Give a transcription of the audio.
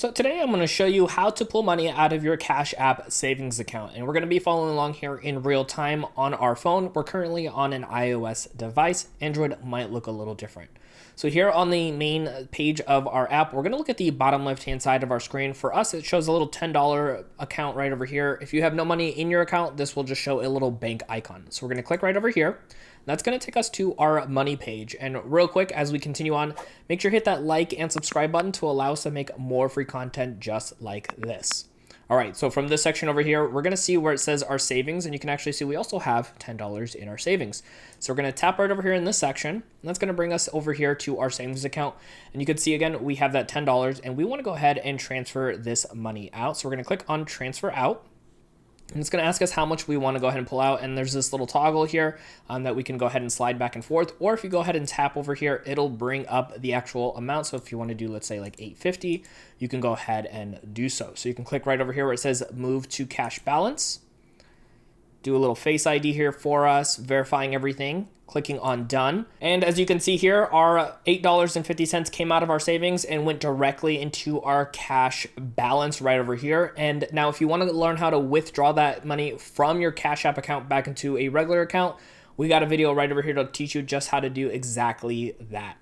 So today I'm going to show you how to pull money out of your Cash App savings account. And we're going to be following along here in real time on our phone. We're currently on an iOS device. Android might look a little different. So here on the main page of our app, we're going to look at the bottom left-hand side of our screen. For us, it shows a little $10 account right over here. If you have no money in your account, this will just show a little bank icon. So we're going to click right over here. That's going to take us to our money page. And real quick, as we continue on, make sure to hit that like and subscribe button to allow us to make more free content just like this. All right, so from this section over here, we're going to see where it says our savings, and you can actually see we also have $10 in our savings. So we're going to tap right over here in this section, and that's going to bring us over here to our savings account. And you can see again, we have that $10, and we want to go ahead and transfer this money out. So we're going to click on transfer out. And it's going to ask us how much we want to go ahead and pull out. And there's this little toggle here that we can go ahead and slide back and forth. Or if you go ahead and tap over here, it'll bring up the actual amount. So if you want to do, let's say like $850, you can go ahead and do so. So you can click right over here where it says move to cash balance. Do a little Face ID here for us, verifying everything, clicking on done. And as you can see here, our $8.50 came out of our savings and went directly into our cash balance right over here. And now if you want to learn how to withdraw that money from your Cash App account back into a regular account, we got a video right over here to teach you just how to do exactly that.